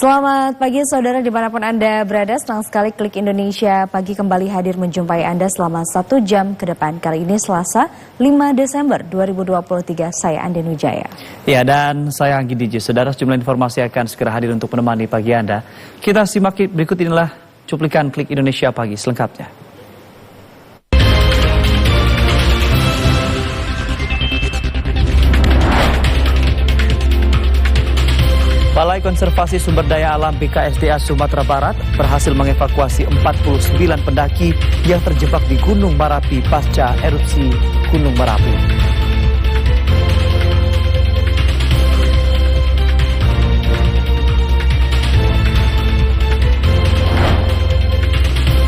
Selamat pagi saudara dimanapun Anda berada, senang sekali Klik Indonesia Pagi kembali hadir menjumpai Anda selama 1 jam ke depan. Kali ini Selasa 5 Desember 2023, saya Anden Wijaya. Ya, dan saya Anggi DJ. Saudara, sejumlah informasi akan segera hadir untuk menemani pagi Anda. Kita simak berikut inilah cuplikan Klik Indonesia Pagi selengkapnya. Balai Konservasi Sumber Daya Alam BKSDA Sumatera Barat berhasil mengevakuasi 49 pendaki yang terjebak di Gunung Merapi pasca erupsi Gunung Merapi.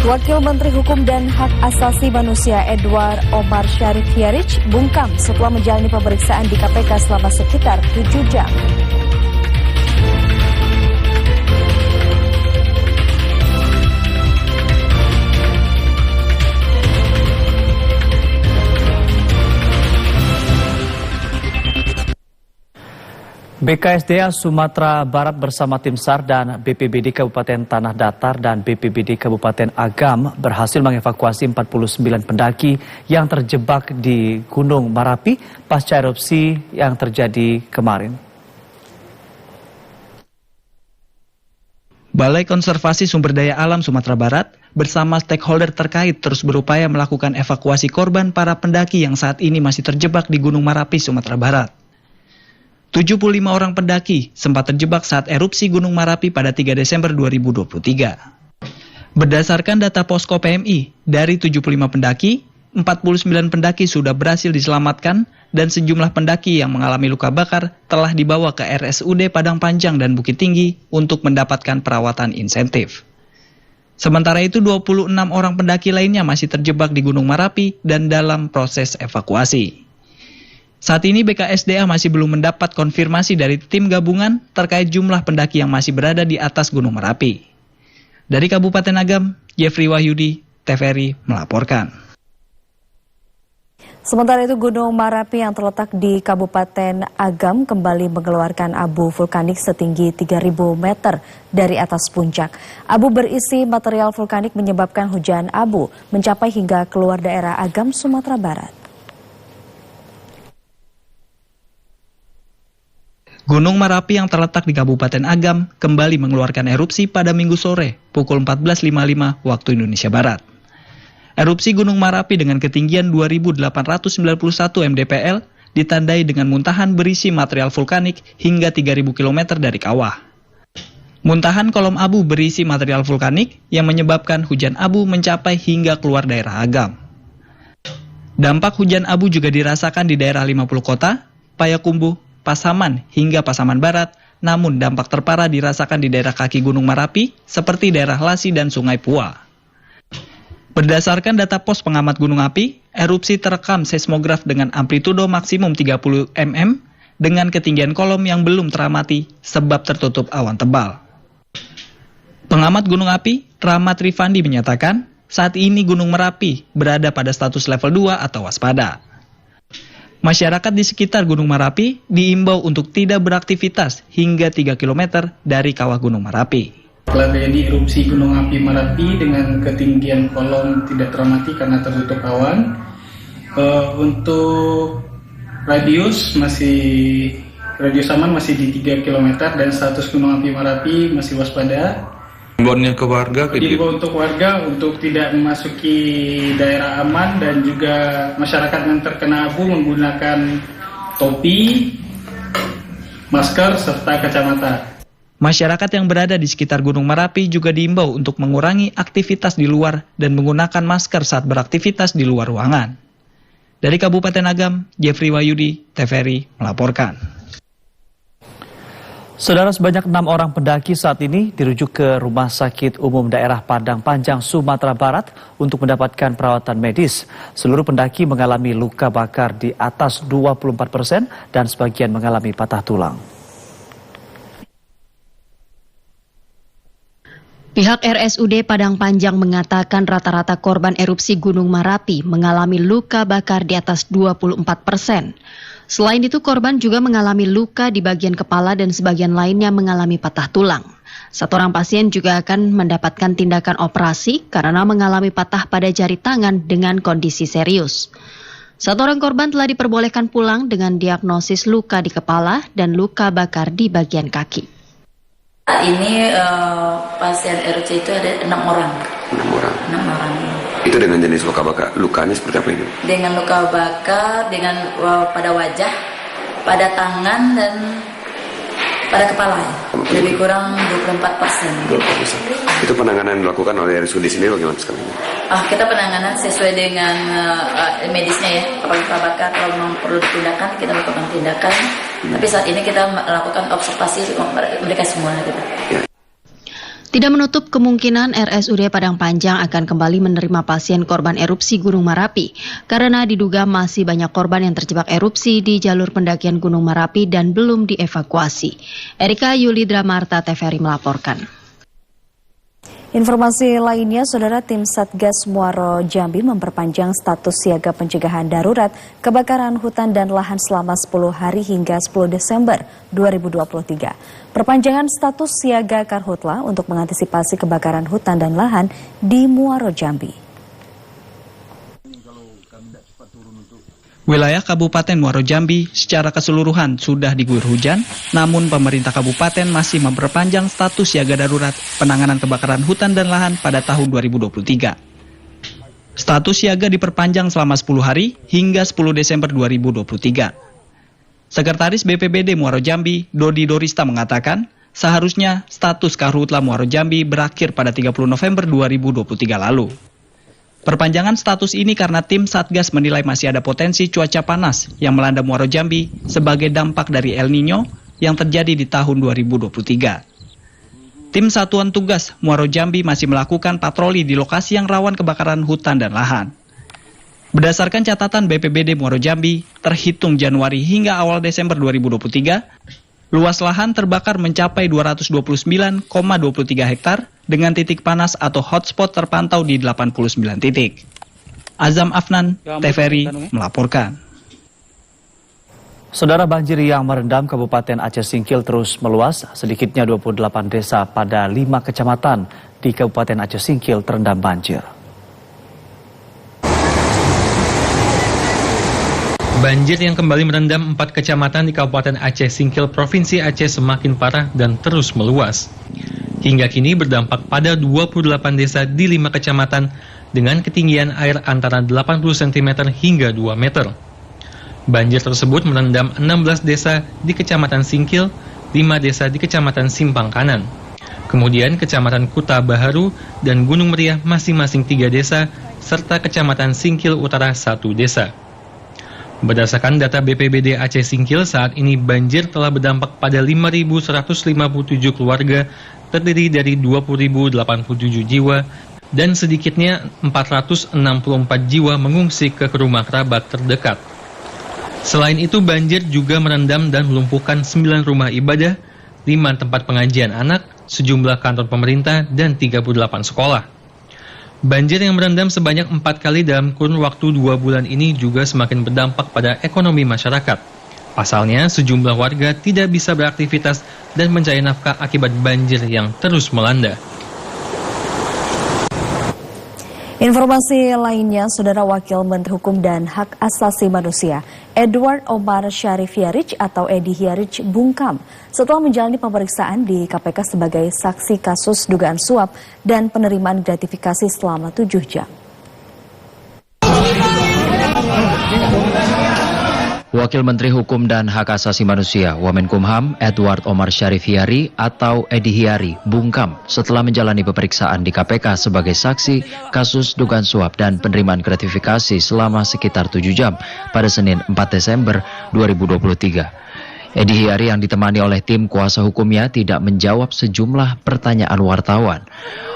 Wakil Menteri Hukum dan Hak Asasi Manusia Edward Omar Syarif Hiarij bungkam setelah menjalani pemeriksaan di KPK selama sekitar 7 jam. BKSDA Sumatera Barat bersama tim SAR dan BPBD Kabupaten Tanah Datar dan BPBD Kabupaten Agam berhasil mengevakuasi 49 pendaki yang terjebak di Gunung Merapi pasca erupsi yang terjadi kemarin. Balai Konservasi Sumber Daya Alam Sumatera Barat bersama stakeholder terkait terus berupaya melakukan evakuasi korban para pendaki yang saat ini masih terjebak di Gunung Merapi, Sumatera Barat. 75 orang pendaki sempat terjebak saat erupsi Gunung Merapi pada 3 Desember 2023. Berdasarkan data Posko PMI, dari 75 pendaki, 49 pendaki sudah berhasil diselamatkan dan sejumlah pendaki yang mengalami luka bakar telah dibawa ke RSUD Padang Panjang dan Bukit Tinggi untuk mendapatkan perawatan insentif. Sementara itu 26 orang pendaki lainnya masih terjebak di Gunung Merapi dan dalam proses evakuasi. Saat ini BKSDA masih belum mendapat konfirmasi dari tim gabungan terkait jumlah pendaki yang masih berada di atas Gunung Merapi. Dari Kabupaten Agam, Jeffrey Wahyudi, TVRI melaporkan. Sementara itu Gunung Merapi yang terletak di Kabupaten Agam kembali mengeluarkan abu vulkanik setinggi 3.000 meter dari atas puncak. Abu berisi material vulkanik menyebabkan hujan abu mencapai hingga keluar daerah Agam, Sumatera Barat. Gunung Merapi yang terletak di Kabupaten Agam kembali mengeluarkan erupsi pada Minggu sore pukul 14.55 waktu Indonesia Barat. Erupsi Gunung Merapi dengan ketinggian 2.891 mdpl ditandai dengan muntahan berisi material vulkanik hingga 3.000 km dari kawah. Muntahan kolom abu berisi material vulkanik yang menyebabkan hujan abu mencapai hingga keluar daerah Agam. Dampak hujan abu juga dirasakan di daerah 50 kota, Payakumbuh, Pasaman hingga Pasaman Barat, namun dampak terparah dirasakan di daerah kaki Gunung Merapi seperti daerah Lasi dan Sungai Pua. Berdasarkan data pos pengamat gunung api, erupsi terekam seismograf dengan amplitudo maksimum 30 mm dengan ketinggian kolom yang belum teramati sebab tertutup awan tebal. Pengamat gunung api, Rahmat Rifandi menyatakan, saat ini Gunung Merapi berada pada status level 2 atau waspada. Masyarakat di sekitar Gunung Merapi diimbau untuk tidak beraktivitas hingga 3 km dari kawah Gunung Merapi. Telah terjadi erupsi Gunung Api Merapi dengan ketinggian kolom tidak teramati karena tertutup awan. Untuk radius aman masih di 3 km dan status Gunung Api Merapi masih waspada. Himbauannya ke warga, diimbau untuk warga untuk tidak memasuki daerah aman dan juga masyarakat yang terkena abu menggunakan topi, masker serta kacamata. Masyarakat yang berada di sekitar Gunung Merapi juga diimbau untuk mengurangi aktivitas di luar dan menggunakan masker saat beraktivitas di luar ruangan. Dari Kabupaten Agam, Jeffrey Wahyudi, TVRI melaporkan. Saudara, sebanyak 6 orang pendaki saat ini dirujuk ke Rumah Sakit Umum Daerah Padang Panjang, Sumatera Barat untuk mendapatkan perawatan medis. Seluruh pendaki mengalami luka bakar di atas 24% dan sebagian mengalami patah tulang. Pihak RSUD Padang Panjang mengatakan rata-rata korban erupsi Gunung Merapi mengalami luka bakar di atas 24%. Selain itu, korban juga mengalami luka di bagian kepala dan sebagian lainnya mengalami patah tulang. Satu orang pasien juga akan mendapatkan tindakan operasi karena mengalami patah pada jari tangan dengan kondisi serius. Satu orang korban telah diperbolehkan pulang dengan diagnosis luka di kepala dan luka bakar di bagian kaki. Ini pasien RC itu ada 6 orang. 6 orang. 6 orang. Itu dengan jenis luka bakar. Lukanya seperti apa ini? Dengan luka bakar, dengan pada wajah, pada tangan dan pada kepala. Lebih kurang 24%. 24%. Itu penanganan dilakukan oleh RSUD sini bagaimana sekarang? Kita penanganan sesuai dengan medisnya ya. Kalau luka bakar, kalau memang perlu tindakan, kita lakukan tindakan. Tapi saat ini kita melakukan observasi mereka semua. Ya. Tidak menutup kemungkinan RSUD Padang Panjang akan kembali menerima pasien korban erupsi Gunung Merapi karena diduga masih banyak korban yang terjebak erupsi di jalur pendakian Gunung Merapi dan belum dievakuasi. Erika Yulidra Marta TVRI melaporkan. Informasi lainnya, Saudara, tim Satgas Muaro Jambi memperpanjang status siaga pencegahan darurat kebakaran hutan dan lahan selama 10 hari hingga 10 Desember 2023. Perpanjangan status siaga Karhutla untuk mengantisipasi kebakaran hutan dan lahan di Muaro Jambi. Wilayah Kabupaten Muaro Jambi secara keseluruhan sudah diguyur hujan, namun pemerintah kabupaten masih memperpanjang status siaga darurat penanganan kebakaran hutan dan lahan pada tahun 2023. Status siaga diperpanjang selama 10 hari hingga 10 Desember 2023. Sekretaris BPBD Muaro Jambi, Dodi Dorista mengatakan, seharusnya status Karhutla Muaro Jambi berakhir pada 30 November 2023 lalu. Perpanjangan status ini karena tim Satgas menilai masih ada potensi cuaca panas yang melanda Muaro Jambi sebagai dampak dari El Nino yang terjadi di tahun 2023. Tim Satuan Tugas Muaro Jambi masih melakukan patroli di lokasi yang rawan kebakaran hutan dan lahan. Berdasarkan catatan BPBD Muaro Jambi, terhitung Januari hingga awal Desember 2023, luas lahan terbakar mencapai 229,23 hektar dengan titik panas atau hotspot terpantau di 89 titik. Azam Afnan, TVRI melaporkan. Saudara, banjir yang merendam Kabupaten Aceh Singkil terus meluas. Sedikitnya 28 desa pada 5 kecamatan di Kabupaten Aceh Singkil terendam banjir. Banjir yang kembali merendam 4 kecamatan di Kabupaten Aceh Singkil, Provinsi Aceh semakin parah dan terus meluas. Hingga kini berdampak pada 28 desa di 5 kecamatan dengan ketinggian air antara 80 cm hingga 2 meter. Banjir tersebut merendam 16 desa di Kecamatan Singkil, 5 desa di Kecamatan Simpang Kanan. Kemudian Kecamatan Kuta Baharu dan Gunung Meriah masing-masing 3 desa, serta Kecamatan Singkil Utara 1 desa. Berdasarkan data BPBD Aceh Singkil, saat ini banjir telah berdampak pada 5.157 keluarga, terdiri dari 20.087 jiwa, dan sedikitnya 464 jiwa mengungsi ke rumah kerabat terdekat. Selain itu, banjir juga merendam dan melumpuhkan 9 rumah ibadah, 5 tempat pengajian anak, sejumlah kantor pemerintah, dan 38 sekolah. Banjir yang merendam sebanyak 4 kali dalam kurun waktu 2 bulan ini juga semakin berdampak pada ekonomi masyarakat. Pasalnya, sejumlah warga tidak bisa beraktivitas dan mencari nafkah akibat banjir yang terus melanda. Informasi lainnya, Saudara, Wakil Menteri Hukum dan Hak Asasi Manusia Edward Omar Syarif Hiarij atau Edi Hiarij bungkam setelah menjalani pemeriksaan di KPK sebagai saksi kasus dugaan suap dan penerimaan gratifikasi selama 7 jam. Wakil Menteri Hukum dan Hak Asasi Manusia Wamenkumham Edward Omar Syarif Hiari atau Edi Hiari bungkam setelah menjalani pemeriksaan di KPK sebagai saksi kasus dugaan suap dan penerimaan gratifikasi selama sekitar 7 jam pada Senin 4 Desember 2023. Edi Hiari yang ditemani oleh tim kuasa hukumnya tidak menjawab sejumlah pertanyaan wartawan.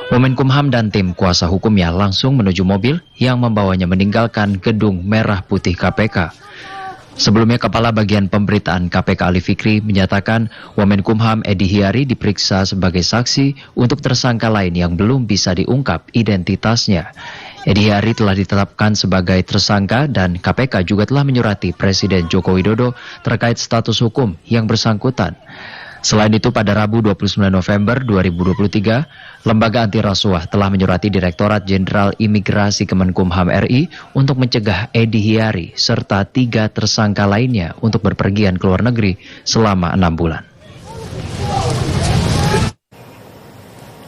Wamenkumham dan tim kuasa hukumnya langsung menuju mobil yang membawanya meninggalkan gedung merah putih KPK. Sebelumnya, Kepala Bagian Pemberitaan KPK Ali Fikri menyatakan Wamenkumham Edi Hiari diperiksa sebagai saksi untuk tersangka lain yang belum bisa diungkap identitasnya. Edi Hiari telah ditetapkan sebagai tersangka dan KPK juga telah menyurati Presiden Joko Widodo terkait status hukum yang bersangkutan. Selain itu, pada Rabu 29 November 2023, Lembaga Anti Rasuah telah menyurati Direktorat Jenderal Imigrasi Kemenkumham RI untuk mencegah Edi Hiari serta 3 tersangka lainnya untuk berpergian ke luar negeri selama 6 bulan.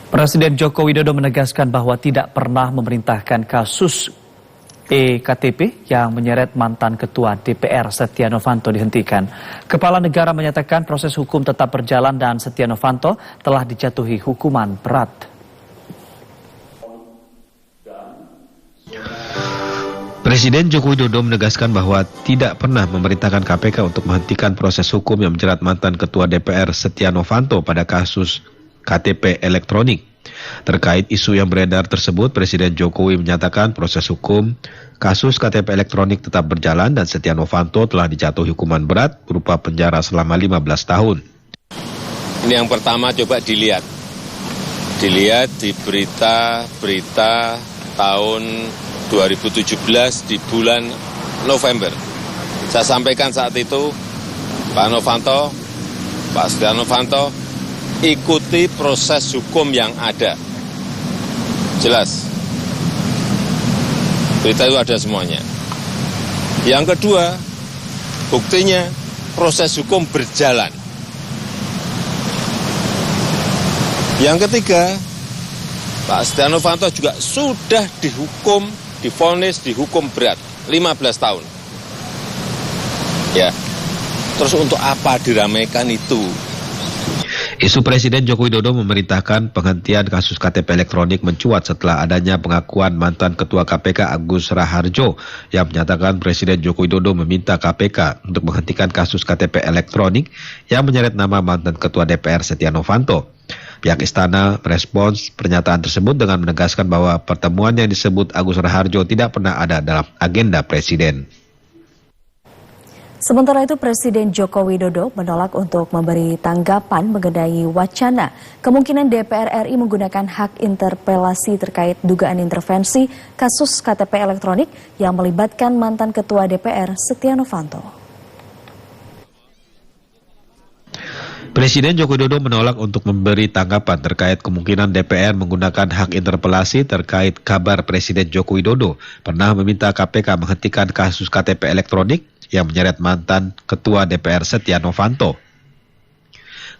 Presiden Joko Widodo menegaskan bahwa tidak pernah memerintahkan kasus EKTP yang menyeret mantan Ketua DPR Setia Novanto dihentikan. Kepala negara menyatakan proses hukum tetap berjalan dan Setia Novanto telah dijatuhi hukuman berat. Presiden Joko Widodo menegaskan bahwa tidak pernah memerintahkan KPK untuk menghentikan proses hukum yang menjerat mantan Ketua DPR Setia Novanto pada kasus KTP elektronik. Terkait isu yang beredar tersebut, Presiden Jokowi menyatakan proses hukum kasus KTP elektronik tetap berjalan dan Setia Novanto telah dijatuhi hukuman berat berupa penjara selama 15 tahun. Ini yang pertama, coba dilihat di berita tahun 2017 di bulan November. Saya sampaikan saat itu, Pak Setia Novanto, ikuti proses hukum yang ada. Jelas. Berita itu ada semuanya. Yang kedua, buktinya proses hukum berjalan. Yang ketiga, Pak Setia Novanto juga sudah divonis dihukum berat, 15 tahun. Ya, terus untuk apa diramaikan itu? Isu Presiden Joko Widodo memerintahkan penghentian kasus KTP elektronik mencuat setelah adanya pengakuan mantan Ketua KPK Agus Raharjo yang menyatakan Presiden Joko Widodo meminta KPK untuk menghentikan kasus KTP elektronik yang menyeret nama mantan Ketua DPR Setia Novanto. Pihak istana merespons pernyataan tersebut dengan menegaskan bahwa pertemuan yang disebut Agus Raharjo tidak pernah ada dalam agenda Presiden. Sementara itu, Presiden Joko Widodo menolak untuk memberi tanggapan mengenai wacana kemungkinan DPR RI menggunakan hak interpelasi terkait dugaan intervensi kasus KTP elektronik yang melibatkan mantan Ketua DPR Setia Novanto. Presiden Joko Widodo menolak untuk memberi tanggapan terkait kemungkinan DPR menggunakan hak interpelasi terkait kabar Presiden Joko Widodo pernah meminta KPK menghentikan kasus KTP elektronik yang menyeret mantan Ketua DPR Setia Novanto.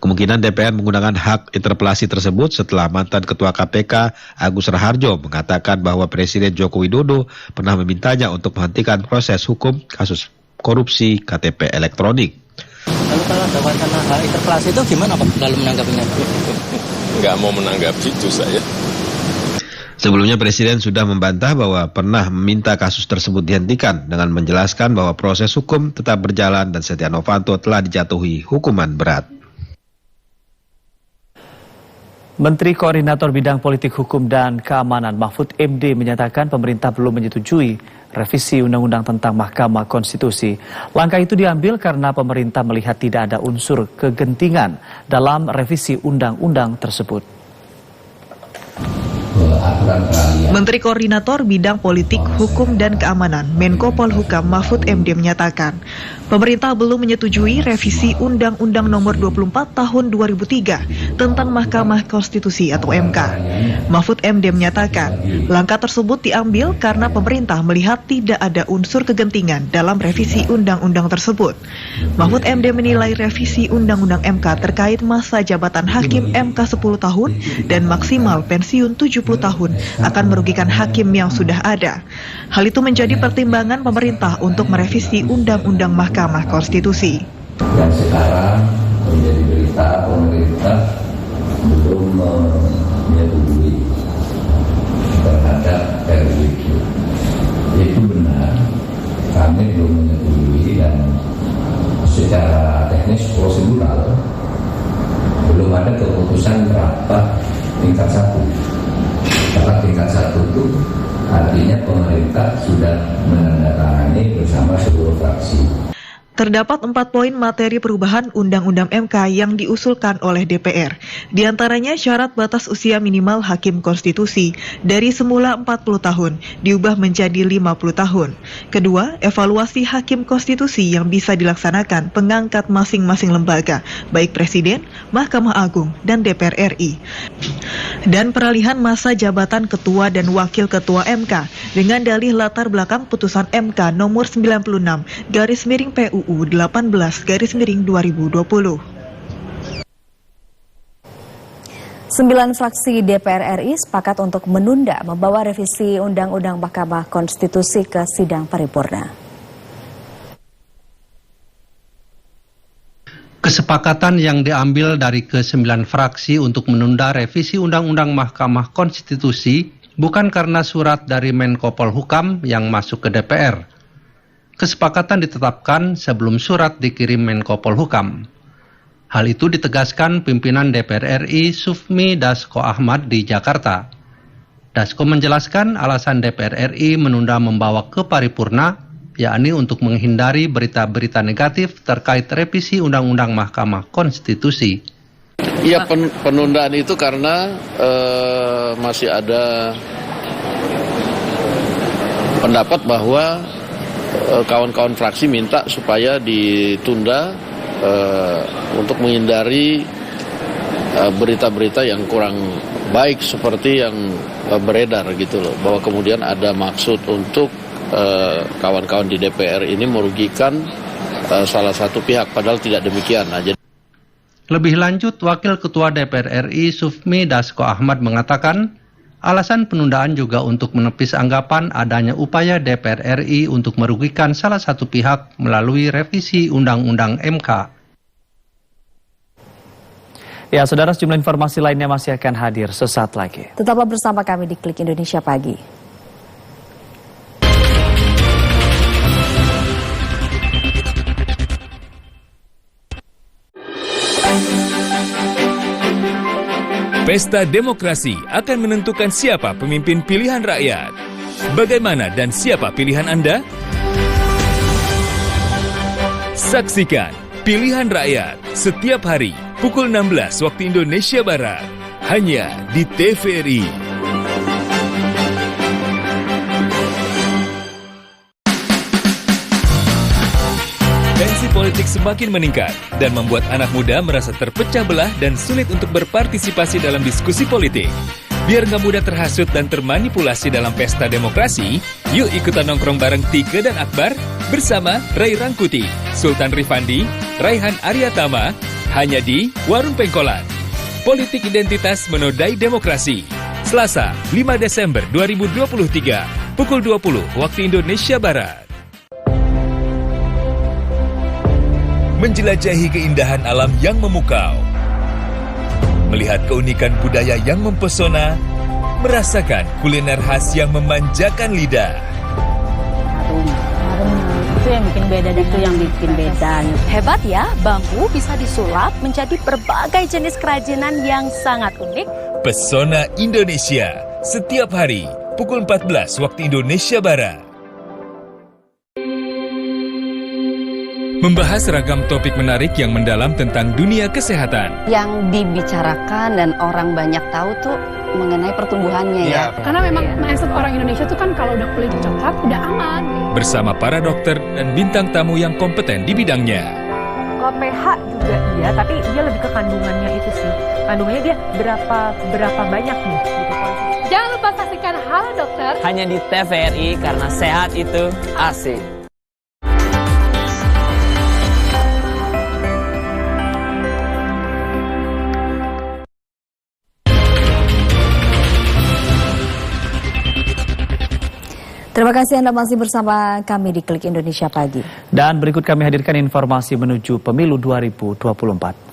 Kemungkinan DPR menggunakan hak interpelasi tersebut setelah mantan Ketua KPK Agus Raharjo mengatakan bahwa Presiden Joko Widodo pernah memintanya untuk menghentikan proses hukum kasus korupsi KTP elektronik. Lalu kalau ada wacana hak interpelasi itu gimana Pak dalam menanggapinya? Nggak mau menanggapi itu saya. Sebelumnya Presiden sudah membantah bahwa pernah meminta kasus tersebut dihentikan dengan menjelaskan bahwa proses hukum tetap berjalan dan Setia Novanto telah dijatuhi hukuman berat. Menteri Koordinator Bidang Politik Hukum dan Keamanan Mahfud MD menyatakan pemerintah belum menyetujui revisi Undang-Undang tentang Mahkamah Konstitusi. Langkah itu diambil karena pemerintah melihat tidak ada unsur kegentingan dalam revisi undang-undang tersebut. Menteri Koordinator Bidang Politik, Hukum, dan Keamanan Menko Polhukam Mahfud MD menyatakan pemerintah belum menyetujui revisi Undang-Undang Nomor 24 Tahun 2003 tentang Mahkamah Konstitusi atau MK. Mahfud MD menyatakan langkah tersebut diambil karena pemerintah melihat tidak ada unsur kegentingan dalam revisi undang-undang tersebut. Mahfud MD menilai revisi Undang-Undang MK terkait masa jabatan hakim MK 10 tahun dan maksimal pensiun 70 tahun akan merugikan hakim yang sudah ada. Hal itu menjadi pertimbangan pemerintah untuk merevisi Undang-Undang Mahkamah Konstitusi. Yang sekarang menjadi berita pemerintah belum menyetujui terhadap RUU. Itu benar, kami belum menyetujui dan secara teknis prosedural belum ada keputusan rapat tingkat 1. Rapat tingkat 1 itu artinya pemerintah sudah menandatangani bersama seluruh fraksi. Terdapat 4 poin materi perubahan Undang-Undang MK yang diusulkan oleh DPR. Di antaranya syarat batas usia minimal hakim konstitusi dari semula 40 tahun diubah menjadi 50 tahun. Kedua, evaluasi hakim konstitusi yang bisa dilaksanakan pengangkat masing-masing lembaga, baik Presiden, Mahkamah Agung, dan DPR RI. Dan peralihan masa jabatan Ketua dan Wakil Ketua MK dengan dalih latar belakang putusan MK nomor 96/PUU 18/2020. 9 fraksi DPR RI sepakat untuk menunda membawa revisi Undang-Undang Mahkamah Konstitusi ke sidang paripurna. Kesepakatan yang diambil dari ke-9 fraksi untuk menunda revisi Undang-Undang Mahkamah Konstitusi bukan karena surat dari Menko Polhukam yang masuk ke DPR. Kesepakatan ditetapkan sebelum surat dikirim Menko Polhukam. Hal itu ditegaskan pimpinan DPR RI Sufmi Dasko Ahmad di Jakarta. Dasko menjelaskan alasan DPR RI menunda membawa ke paripurna, yakni untuk menghindari berita-berita negatif terkait revisi Undang-Undang Mahkamah Konstitusi. Iya, penundaan itu karena masih ada pendapat bahwa kawan-kawan fraksi minta supaya ditunda untuk menghindari berita-berita yang kurang baik seperti yang beredar gitu loh, bahwa kemudian ada maksud untuk kawan-kawan di DPR ini merugikan salah satu pihak, padahal tidak demikian. Lebih lanjut, Wakil Ketua DPR RI Sufmi Dasko Ahmad mengatakan, alasan penundaan juga untuk menepis anggapan adanya upaya DPR RI untuk merugikan salah satu pihak melalui revisi Undang-Undang MK. Ya, saudara, sejumlah informasi lainnya masih akan hadir sesaat lagi. Tetaplah bersama kami di Klik Indonesia Pagi. Pesta demokrasi akan menentukan siapa pemimpin pilihan rakyat. Bagaimana dan siapa pilihan Anda? Saksikan Pilihan Rakyat setiap hari pukul 16 waktu Indonesia Barat. Hanya di TVRI. Tensi politik semakin meningkat dan membuat anak muda merasa terpecah belah dan sulit untuk berpartisipasi dalam diskusi politik. Biar nggak mudah terhasut dan termanipulasi dalam pesta demokrasi, yuk ikutan nongkrong bareng Tike dan Akbar bersama Ray Rangkuti, Sultan Rifandi, Raihan Aryatama, hanya di Warung Pengkolan. Politik identitas menodai demokrasi. Selasa, 5 Desember 2023, pukul 20 waktu Indonesia Barat. Menjelajahi keindahan alam yang memukau, melihat keunikan budaya yang mempesona, merasakan kuliner khas yang memanjakan lidah. Itu yang bikin beda. Hebat ya, bambu bisa disulap menjadi berbagai jenis kerajinan yang sangat unik. Pesona Indonesia, setiap hari pukul 14 waktu Indonesia Barat. Membahas ragam topik menarik yang mendalam tentang dunia kesehatan. Yang dibicarakan dan orang banyak tahu tuh mengenai pertumbuhannya ya. Karena memang mindset orang Indonesia tuh kan kalau udah kulit coklat udah aman. Bersama para dokter dan bintang tamu yang kompeten di bidangnya. Kalau pH juga iya, tapi dia lebih ke kandungannya itu sih. Kandungannya dia berapa banyak nih gitu. Jangan lupa saksikan Halo Dokter hanya di TVRI karena sehat itu asik. Terima kasih Anda masih bersama kami di Klik Indonesia Pagi. Dan berikut kami hadirkan informasi menuju pemilu 2024.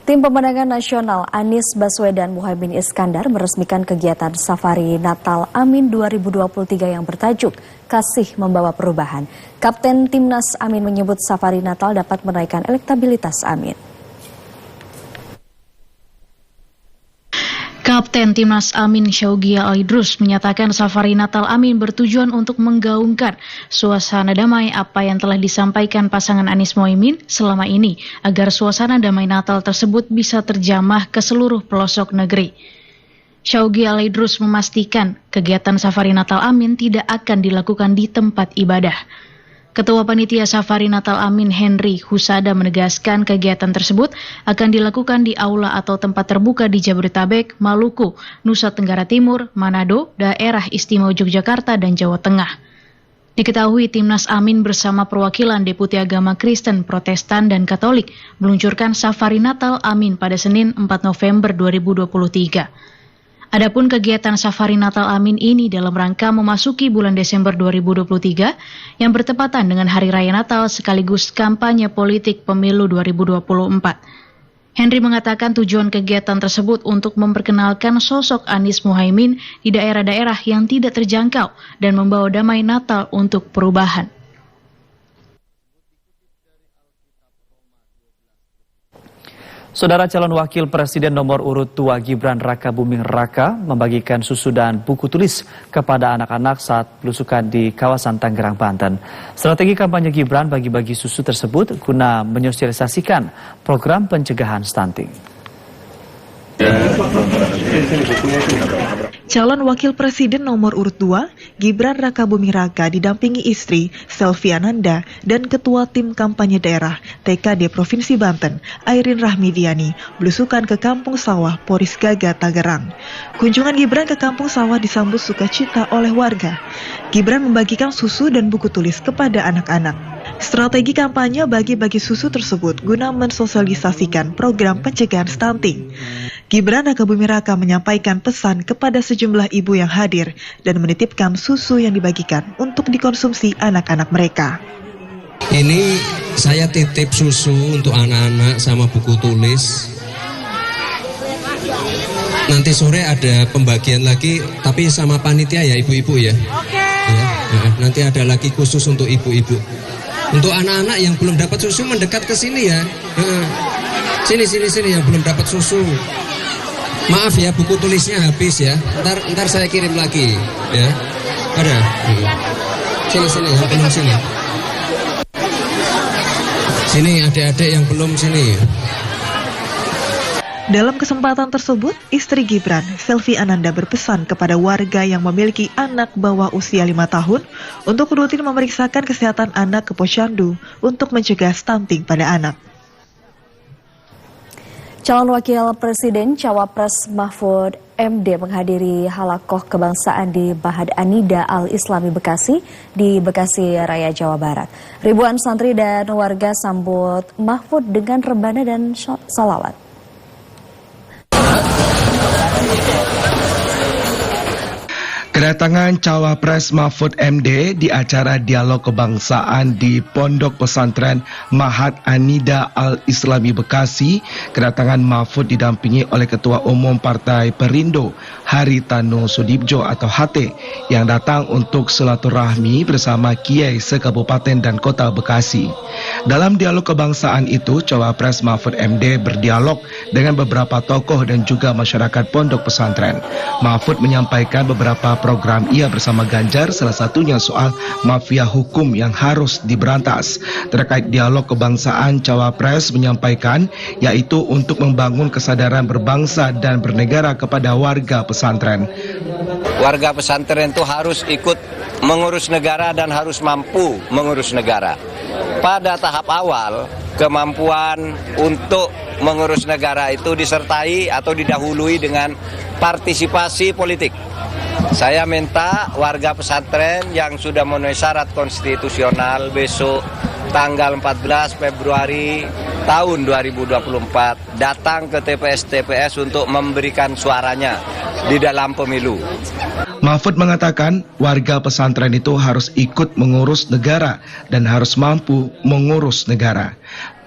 Tim Pemenangan Nasional Anies Baswedan Muhaimin Iskandar meresmikan kegiatan Safari Natal Amin 2023 yang bertajuk Kasih Membawa Perubahan. Kapten Timnas Amin menyebut Safari Natal dapat menaikkan elektabilitas Amin. Kapten Timnas Amin Syaugia Al-Idrus menyatakan safari Natal Amin bertujuan untuk menggaungkan suasana damai apa yang telah disampaikan pasangan Anies Mohaimin selama ini agar suasana damai Natal tersebut bisa terjamah ke seluruh pelosok negeri. Syaugia Al-Idrus memastikan kegiatan safari Natal Amin tidak akan dilakukan di tempat ibadah. Ketua Panitia Safari Natal Amin Henry Husada menegaskan kegiatan tersebut akan dilakukan di aula atau tempat terbuka di Jabodetabek, Maluku, Nusa Tenggara Timur, Manado, Daerah Istimewa Yogyakarta, dan Jawa Tengah. Diketahui Timnas Amin bersama perwakilan Deputi Agama Kristen, Protestan, dan Katolik meluncurkan Safari Natal Amin pada Senin 4 November 2023. Adapun kegiatan Safari Natal Amin ini dalam rangka memasuki bulan Desember 2023 yang bertepatan dengan Hari Raya Natal sekaligus kampanye politik pemilu 2024. Henry mengatakan tujuan kegiatan tersebut untuk memperkenalkan sosok Anies Mohaimin di daerah-daerah yang tidak terjangkau dan membawa damai Natal untuk perubahan. Saudara calon wakil presiden nomor urut 2 Gibran Rakabuming Raka membagikan susu dan buku tulis kepada anak-anak saat belusukan di kawasan Tangerang, Banten. Strategi kampanye Gibran bagi-bagi susu tersebut guna menyosialisasikan program pencegahan stunting. Calon Wakil Presiden nomor urut 2, Gibran Rakabuming Raka didampingi istri, Selvi Ananda, dan Ketua Tim Kampanye Daerah TKD Provinsi Banten, Airin Rahmidiani, belusukan ke Kampung Sawah, Poris Gaga, Tangerang. Kunjungan Gibran ke Kampung Sawah disambut sukacita oleh warga. Gibran membagikan susu dan buku tulis kepada anak-anak. Strategi kampanye bagi-bagi susu tersebut guna mensosialisasikan program pencegahan stunting. Gibran Rakabuming Raka menyampaikan pesan kepada sejumlah ibu yang hadir dan menitipkan susu yang dibagikan untuk dikonsumsi anak-anak mereka. Ini saya titip susu untuk anak-anak sama buku tulis. Nanti sore ada pembagian lagi, tapi sama panitia ya ibu-ibu ya. Oke. Ya, nanti ada lagi khusus untuk ibu-ibu. Untuk anak-anak yang belum dapat susu mendekat ke sini ya. Sini yang belum dapat susu. Maaf ya, buku tulisnya habis ya. Ntar saya kirim lagi ya. Ada. Sini yang belum sini. Sini adik-adik yang belum sini. Dalam kesempatan tersebut, istri Gibran, Selvi Ananda, berpesan kepada warga yang memiliki anak bawah usia 5 tahun untuk rutin memeriksakan kesehatan anak ke Posyandu untuk mencegah stunting pada anak. Calon Wakil Presiden Cawapres Mahfud MD menghadiri halakoh kebangsaan di Bahad Anida Al-Islami Bekasi di Bekasi Raya, Jawa Barat. Ribuan santri dan warga sambut Mahfud dengan rebana dan salawat. Kedatangan Cawapres Mahfud MD di acara dialog kebangsaan di Pondok Pesantren Mahad Anida Al-Islami Bekasi. Kedatangan Mahfud didampingi oleh Ketua Umum Partai Perindo Haritano Sudibjo atau HT yang datang untuk silaturahmi bersama kiai se-Kabupaten dan Kota Bekasi. Dalam dialog kebangsaan itu, Cawapres Mahfud MD berdialog dengan beberapa tokoh dan juga masyarakat Pondok Pesantren. Mahfud menyampaikan beberapa program ia bersama Ganjar, salah satunya soal mafia hukum yang harus diberantas. Terkait dialog kebangsaan, Cawapres menyampaikan yaitu untuk membangun kesadaran berbangsa dan bernegara kepada warga pesantren. Warga pesantren itu harus ikut mengurus negara dan harus mampu mengurus negara. Pada tahap awal, kemampuan untuk mengurus negara itu disertai atau didahului dengan partisipasi politik. Saya minta warga pesantren yang sudah memenuhi syarat konstitusional besok tanggal 14 Februari tahun 2024 datang ke TPS-TPS untuk memberikan suaranya di dalam pemilu. Mahfud mengatakan warga pesantren itu harus ikut mengurus negara dan harus mampu mengurus negara.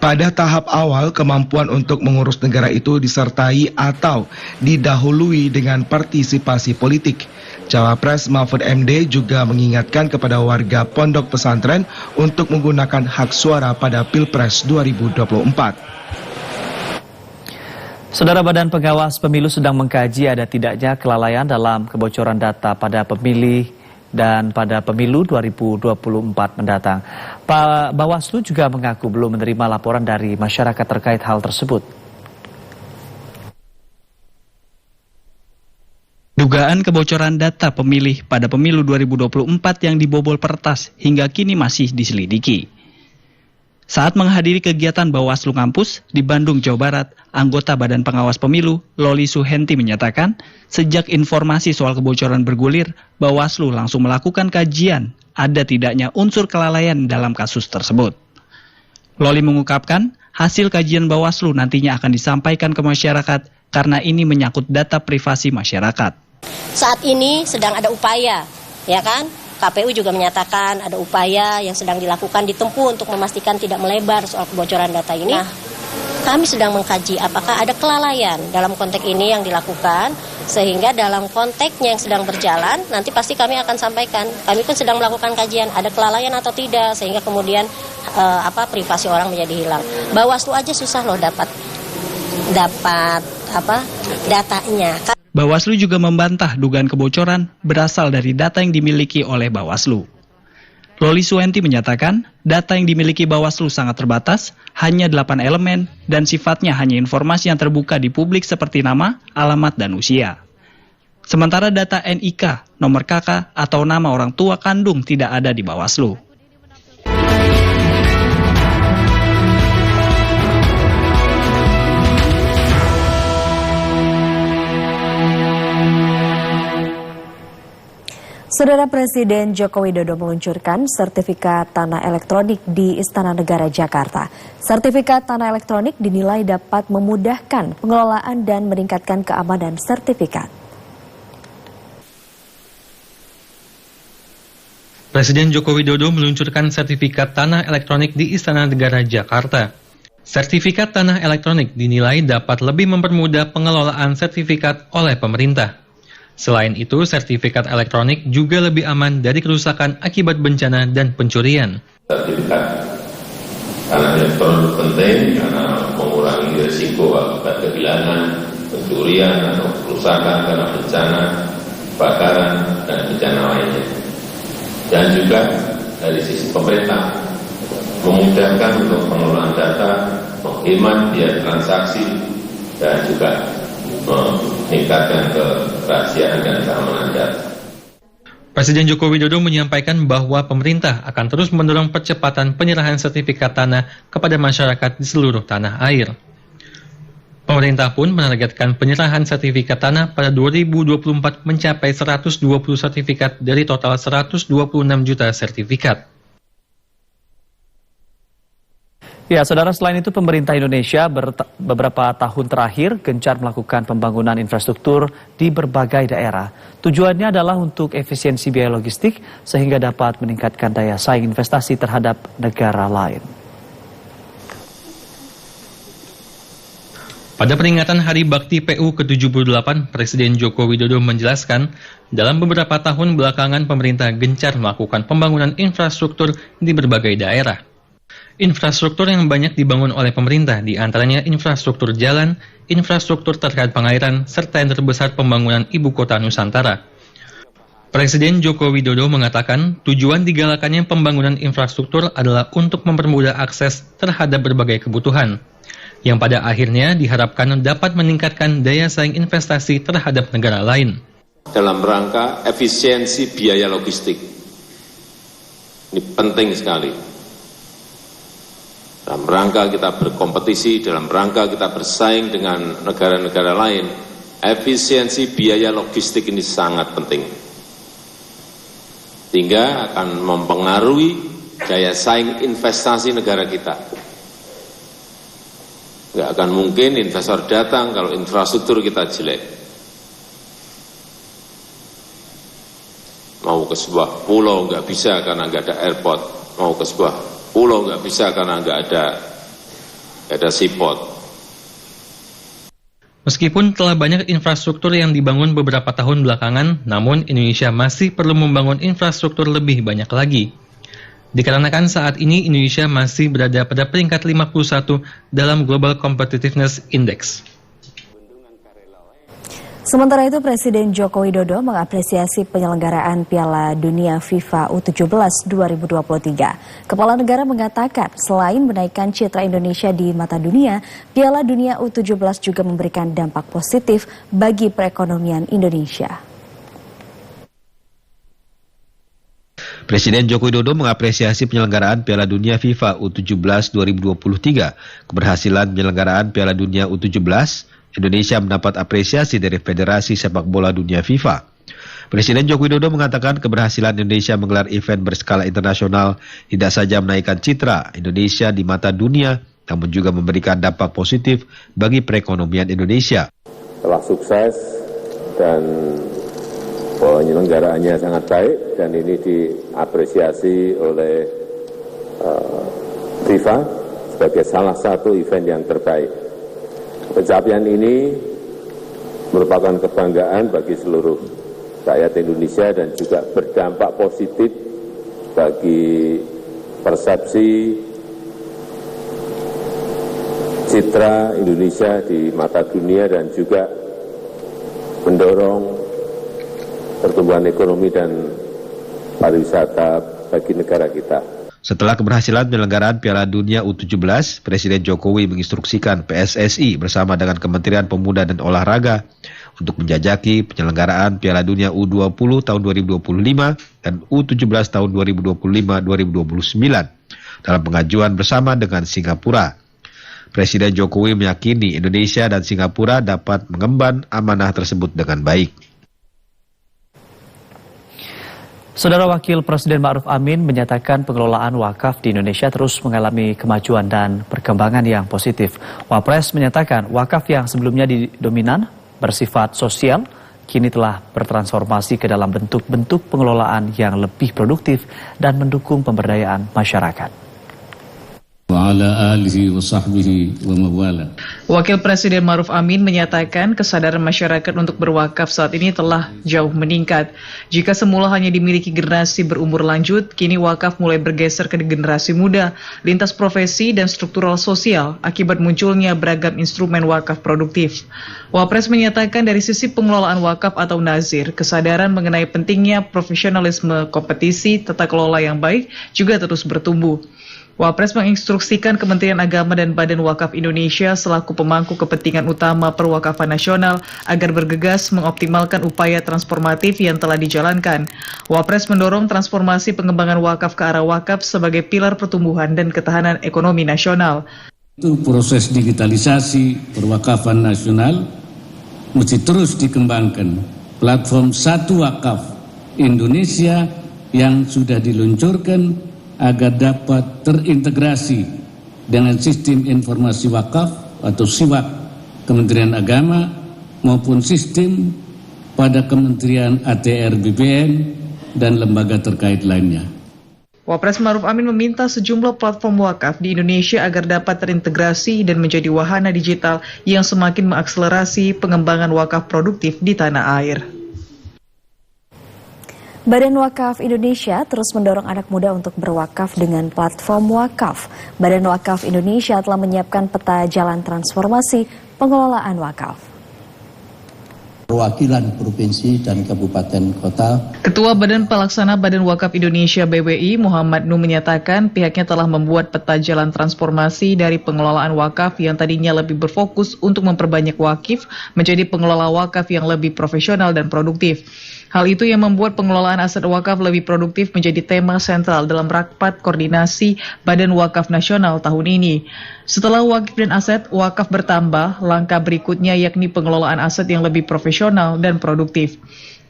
Pada tahap awal, kemampuan untuk mengurus negara itu disertai atau didahului dengan partisipasi politik. Cawapres Mahfud MD juga mengingatkan kepada warga pondok pesantren untuk menggunakan hak suara pada Pilpres 2024. Saudara, Badan Pengawas Pemilu sedang mengkaji ada tidaknya kelalaian dalam kebocoran data pada pemilih dan pada pemilu 2024 mendatang. Pak Bawaslu juga mengaku belum menerima laporan dari masyarakat terkait hal tersebut. Dugaan kebocoran data pemilih pada pemilu 2024 yang dibobol peretas hingga kini masih diselidiki. Saat menghadiri kegiatan Bawaslu Kampus di Bandung, Jawa Barat, anggota Badan Pengawas Pemilu, Loli Suhenti menyatakan, sejak informasi soal kebocoran bergulir, Bawaslu langsung melakukan kajian ada tidaknya unsur kelalaian dalam kasus tersebut. Loli mengungkapkan, hasil kajian Bawaslu nantinya akan disampaikan ke masyarakat karena ini menyangkut data privasi masyarakat. Saat ini sedang ada upaya, ya kan? KPU juga menyatakan ada upaya yang sedang dilakukan ditempuh untuk memastikan tidak melebar soal kebocoran data ini. Nah, kami sedang mengkaji apakah ada kelalaian dalam konteks ini yang dilakukan, sehingga dalam konteksnya yang sedang berjalan, nanti pasti kami akan sampaikan. Kami pun sedang melakukan kajian, ada kelalaian atau tidak, sehingga kemudian privasi orang menjadi hilang. Bawaslu aja susah loh dapat datanya. Bawaslu juga membantah dugaan kebocoran berasal dari data yang dimiliki oleh Bawaslu. Loli Suhenti menyatakan, data yang dimiliki Bawaslu sangat terbatas, hanya 8 elemen, dan sifatnya hanya informasi yang terbuka di publik seperti nama, alamat, dan usia. Sementara data NIK, nomor KK, atau nama orang tua kandung tidak ada di Bawaslu. Saudara, Presiden Joko Widodo meluncurkan sertifikat tanah elektronik di Istana Negara Jakarta. Sertifikat tanah elektronik dinilai dapat memudahkan pengelolaan dan meningkatkan keamanan sertifikat. Presiden Joko Widodo meluncurkan sertifikat tanah elektronik di Istana Negara Jakarta. Sertifikat tanah elektronik dinilai dapat lebih mempermudah pengelolaan sertifikat oleh pemerintah. Selain itu, sertifikat elektronik juga lebih aman dari kerusakan akibat bencana dan pencurian. Sertifikat tanah elektronik penting karena mengurangi risiko akibat kehilangan, pencurian, atau kerusakan karena bencana, kebakaran, dan bencana lainnya. Dan juga dari sisi pemerintah, memudahkan untuk pengelolaan data, menghemat biaya transaksi, dan juga meningkatkan kerahasiaan dan keamanan data. Presiden Joko Widodo menyampaikan bahwa pemerintah akan terus mendorong percepatan penyerahan sertifikat tanah kepada masyarakat di seluruh tanah air. Pemerintah pun menargetkan penyerahan sertifikat tanah pada 2024 mencapai 120 sertifikat dari total 126 juta sertifikat. Ya, saudara, selain itu pemerintah Indonesia beberapa tahun terakhir gencar melakukan pembangunan infrastruktur di berbagai daerah. Tujuannya adalah untuk efisiensi biaya logistik sehingga dapat meningkatkan daya saing investasi terhadap negara lain. Pada peringatan Hari Bakti PU ke-78, Presiden Joko Widodo menjelaskan, dalam beberapa tahun belakangan pemerintah gencar melakukan pembangunan infrastruktur di berbagai daerah. Infrastruktur yang banyak dibangun oleh pemerintah, diantaranya infrastruktur jalan, infrastruktur terkait pengairan, serta yang terbesar pembangunan ibu kota Nusantara. Presiden Joko Widodo mengatakan tujuan digalakannya pembangunan infrastruktur adalah untuk mempermudah akses terhadap berbagai kebutuhan, yang pada akhirnya diharapkan dapat meningkatkan daya saing investasi terhadap negara lain. Dalam rangka efisiensi biaya logistik, ini penting sekali. Dalam rangka kita berkompetisi, dalam rangka kita bersaing dengan negara-negara lain, efisiensi biaya logistik ini sangat penting. Sehingga akan mempengaruhi daya saing investasi negara kita. Nggak akan mungkin investor datang kalau infrastruktur kita jelek. Mau ke sebuah pulau nggak bisa karena nggak ada airport. Mau ke sebuah pulau nggak bisa karena nggak ada seaport. Meskipun telah banyak infrastruktur yang dibangun beberapa tahun belakangan, namun Indonesia masih perlu membangun infrastruktur lebih banyak lagi. Dikarenakan saat ini Indonesia masih berada pada peringkat 51 dalam Global Competitiveness Index. Sementara itu, Presiden Joko Widodo mengapresiasi penyelenggaraan Piala Dunia FIFA U17 2023. Kepala negara mengatakan selain menaikkan citra Indonesia di mata dunia, Piala Dunia U17 juga memberikan dampak positif bagi perekonomian Indonesia. Presiden Joko Widodo mengapresiasi penyelenggaraan Piala Dunia FIFA U17 2023. Keberhasilan penyelenggaraan Piala Dunia U17, Indonesia mendapat apresiasi dari Federasi Sepak Bola Dunia FIFA. Presiden Joko Widodo mengatakan keberhasilan Indonesia menggelar event berskala internasional tidak saja menaikkan citra Indonesia di mata dunia, namun juga memberikan dampak positif bagi perekonomian Indonesia. Telah sukses dan penyelenggaraannya sangat baik dan ini diapresiasi oleh FIFA sebagai salah satu event yang terbaik. Pencapaian ini merupakan kebanggaan bagi seluruh rakyat Indonesia dan juga berdampak positif bagi persepsi citra Indonesia di mata dunia dan juga mendorong pertumbuhan ekonomi dan pariwisata bagi negara kita. Setelah keberhasilan penyelenggaraan Piala Dunia U17, Presiden Jokowi menginstruksikan PSSI bersama dengan Kementerian Pemuda dan Olahraga untuk menjajaki penyelenggaraan Piala Dunia U20 tahun 2025 dan U17 tahun 2025-2029 dalam pengajuan bersama dengan Singapura. Presiden Jokowi meyakini Indonesia dan Singapura dapat mengemban amanah tersebut dengan baik. Saudara Wakil Presiden Ma'ruf Amin menyatakan pengelolaan wakaf di Indonesia terus mengalami kemajuan dan perkembangan yang positif. Wapres menyatakan wakaf yang sebelumnya dominan bersifat sosial, kini telah bertransformasi ke dalam bentuk-bentuk pengelolaan yang lebih produktif dan mendukung pemberdayaan masyarakat. Wakil Presiden Ma'ruf Amin menyatakan kesadaran masyarakat untuk berwakaf saat ini telah jauh meningkat. Jika semula hanya dimiliki generasi berumur lanjut, kini wakaf mulai bergeser ke generasi muda, lintas profesi dan struktural sosial akibat munculnya beragam instrumen wakaf produktif. Wapres menyatakan dari sisi pengelolaan wakaf atau nazir, kesadaran mengenai pentingnya profesionalisme kompetisi, tata kelola yang baik juga terus bertumbuh. Wapres menginstruksikan Kementerian Agama dan Badan Wakaf Indonesia selaku pemangku kepentingan utama perwakafan nasional agar bergegas mengoptimalkan upaya transformatif yang telah dijalankan. Wapres mendorong transformasi pengembangan wakaf ke arah wakaf sebagai pilar pertumbuhan dan ketahanan ekonomi nasional. Itu proses digitalisasi perwakafan nasional mesti terus dikembangkan. Platform Satu Wakaf Indonesia yang sudah diluncurkan agar dapat terintegrasi dengan sistem informasi wakaf atau SIWAK Kementerian Agama maupun sistem pada Kementerian ATR BPN dan lembaga terkait lainnya. Wapres Ma'ruf Amin meminta sejumlah platform wakaf di Indonesia agar dapat terintegrasi dan menjadi wahana digital yang semakin mengakselerasi pengembangan wakaf produktif di tanah air. Badan Wakaf Indonesia terus mendorong anak muda untuk berwakaf dengan platform wakaf. Badan Wakaf Indonesia telah menyiapkan peta jalan transformasi pengelolaan wakaf. Perwakilan provinsi dan kabupaten kota. Ketua Badan Pelaksana Badan Wakaf Indonesia BWI Muhammad Nuh menyatakan pihaknya telah membuat peta jalan transformasi dari pengelolaan wakaf yang tadinya lebih berfokus untuk memperbanyak wakif menjadi pengelola wakaf yang lebih profesional dan produktif. Hal itu yang membuat pengelolaan aset wakaf lebih produktif menjadi tema sentral dalam rapat koordinasi Badan Wakaf Nasional tahun ini. Setelah wakif dan aset wakaf bertambah, langkah berikutnya yakni pengelolaan aset yang lebih profesional dan produktif.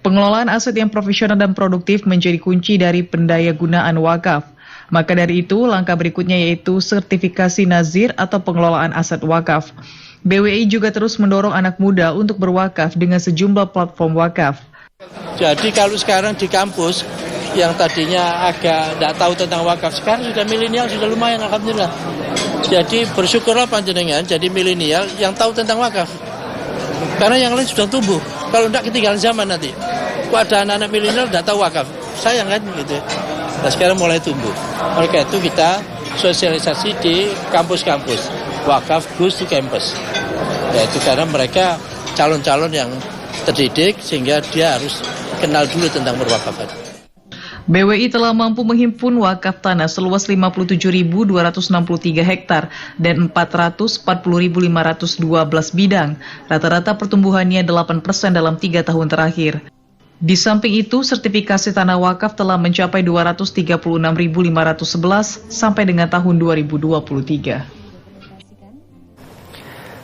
Pengelolaan aset yang profesional dan produktif menjadi kunci dari pendaya gunaan wakaf. Maka dari itu, langkah berikutnya yaitu sertifikasi nazir atau pengelolaan aset wakaf. BWI juga terus mendorong anak muda untuk berwakaf dengan sejumlah platform wakaf. Jadi kalau sekarang di kampus yang tadinya agak tidak tahu tentang wakaf, sekarang sudah milenial, sudah lumayan alhamdulillah. Jadi bersyukurlah panjenengan jadi milenial yang tahu tentang wakaf. Karena yang lain sudah tumbuh. Kalau tidak ketinggalan zaman nanti. Kok ada anak-anak milenial tidak tahu wakaf. Sayang kan gitu. Nah sekarang mulai tumbuh. Oleh karena itu kita sosialisasi di kampus-kampus. Wakaf goes to campus. Yaitu karena mereka calon-calon yang terdidik sehingga dia harus kenal dulu tentang berwakafan. BWI telah mampu menghimpun wakaf tanah seluas 57.263 hektar dan 440.512 bidang. Rata-rata pertumbuhannya 8% dalam 3 tahun terakhir. Di samping itu, sertifikasi tanah wakaf telah mencapai 236.511 sampai dengan tahun 2023.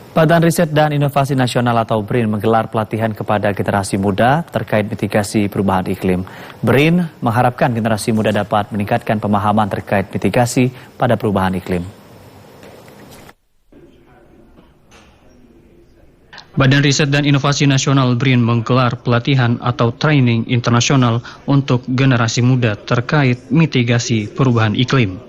Badan Riset dan Inovasi Nasional atau BRIN menggelar pelatihan kepada generasi muda terkait mitigasi perubahan iklim. BRIN mengharapkan generasi muda dapat meningkatkan pemahaman terkait mitigasi pada perubahan iklim. Badan Riset dan Inovasi Nasional BRIN menggelar pelatihan atau training internasional untuk generasi muda terkait mitigasi perubahan iklim.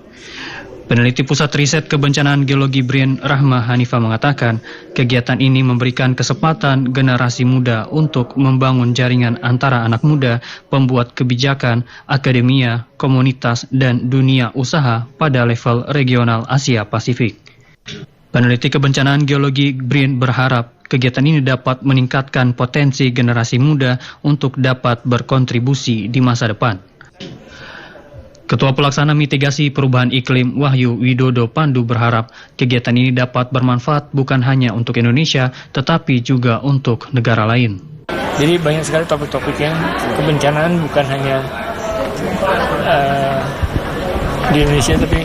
Peneliti Pusat Riset Kebencanaan Geologi BRIN, Rahma Hanifah mengatakan, kegiatan ini memberikan kesempatan generasi muda untuk membangun jaringan antara anak muda, pembuat kebijakan, akademia, komunitas, dan dunia usaha pada level regional Asia Pasifik. Peneliti Kebencanaan Geologi BRIN berharap kegiatan ini dapat meningkatkan potensi generasi muda untuk dapat berkontribusi di masa depan. Ketua Pelaksana Mitigasi Perubahan Iklim Wahyu Widodo Pandu berharap kegiatan ini dapat bermanfaat bukan hanya untuk Indonesia, tetapi juga untuk negara lain. Jadi banyak sekali topik-topik yang kebencanaan bukan hanya di Indonesia, tapi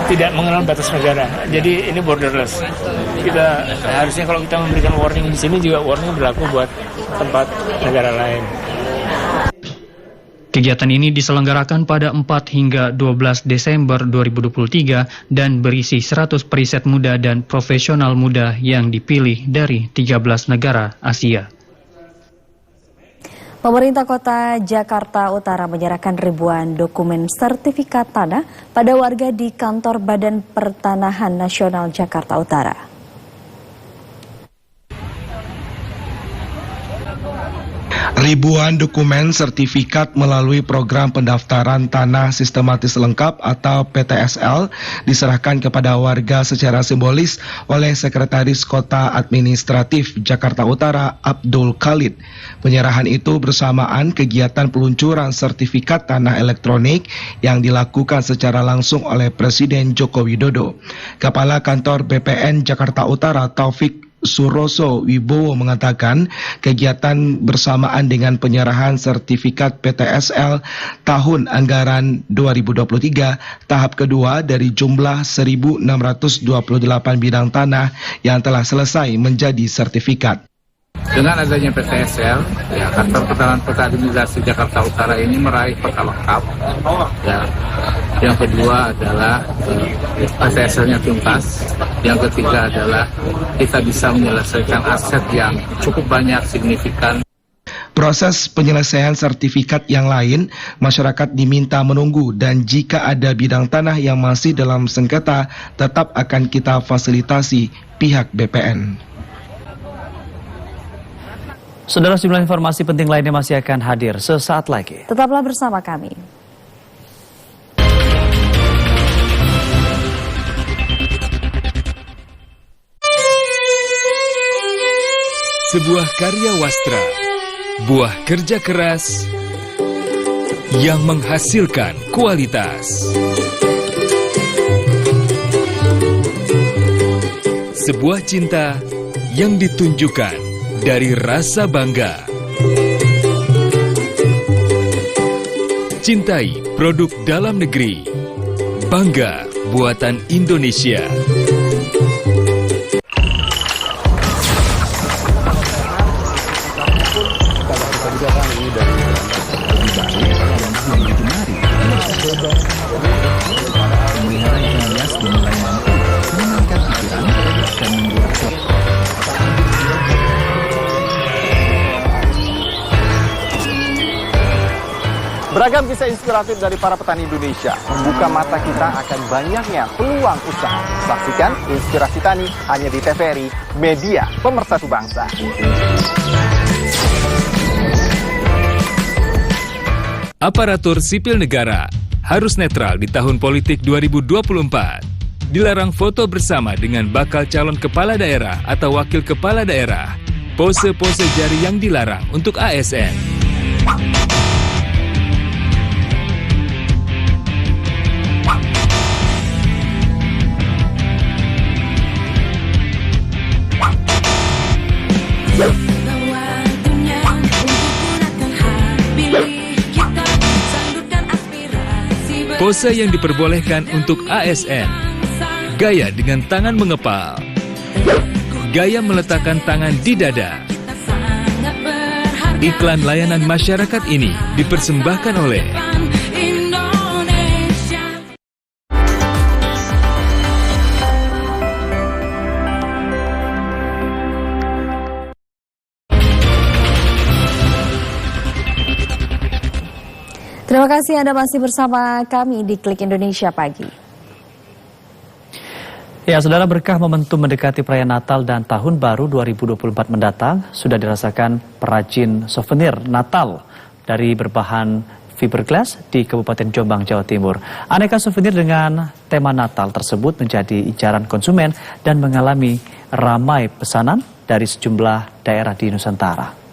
tidak mengenal batas negara. Jadi ini borderless. Kita harusnya kalau kita memberikan warning di sini juga warning berlaku buat tempat negara lain. Kegiatan ini diselenggarakan pada 4 hingga 12 Desember 2023 dan berisi 100 periset muda dan profesional muda yang dipilih dari 13 negara Asia. Pemerintah Kota Jakarta Utara menyerahkan ribuan dokumen sertifikat tanah pada warga di kantor Badan Pertanahan Nasional Jakarta Utara. Ribuan dokumen sertifikat melalui program pendaftaran tanah sistematis lengkap atau PTSL diserahkan kepada warga secara simbolis oleh Sekretaris Kota Administratif Jakarta Utara Abdul Khalid. Penyerahan itu bersamaan kegiatan peluncuran sertifikat tanah elektronik yang dilakukan secara langsung oleh Presiden Joko Widodo. Kepala Kantor BPN Jakarta Utara Taufik Suroso Wibowo mengatakan kegiatan bersamaan dengan penyerahan sertifikat PTSL tahun anggaran 2023 tahap kedua dari jumlah 1.628 bidang tanah yang telah selesai menjadi sertifikat. Dengan adanya PTSL, Kantor Pertanahan Kota Administrasi Jakarta Utara ini meraih kota lengkap. Yang kedua adalah PTSL-nya tuntas. Yang ketiga adalah kita bisa menyelesaikan aset yang cukup banyak, signifikan. Proses penyelesaian sertifikat yang lain, masyarakat diminta menunggu dan jika ada bidang tanah yang masih dalam sengketa, tetap akan kita fasilitasi pihak BPN. Saudara, sejumlah informasi penting lainnya masih akan hadir sesaat lagi. Tetaplah bersama kami. Sebuah karya wastra, buah kerja keras yang menghasilkan kualitas. Sebuah cinta yang ditunjukkan dari rasa bangga. Cintai produk dalam negeri. Bangga buatan Indonesia. Beragam kisah inspiratif dari para petani Indonesia membuka mata kita akan banyaknya peluang usaha. Saksikan Inspirasi Tani hanya di TVRI, media pemersatu bangsa. Aparatur sipil negara harus netral di tahun politik 2024. Dilarang foto bersama dengan bakal calon kepala daerah atau wakil kepala daerah. pose-pose jari yang dilarang untuk ASN. Pose yang diperbolehkan untuk ASN. Gaya dengan tangan mengepal. Gaya meletakkan tangan di dada. Iklan layanan masyarakat ini dipersembahkan oleh Terima kasih Anda masih bersama kami di Klik Indonesia Pagi. Ya, saudara, berkah momentum mendekati perayaan Natal dan Tahun Baru 2024 mendatang, sudah dirasakan perajin souvenir Natal dari berbahan fiberglass di Kabupaten Jombang, Jawa Timur. Aneka souvenir dengan tema Natal tersebut menjadi incaran konsumen dan mengalami ramai pesanan dari sejumlah daerah di Nusantara.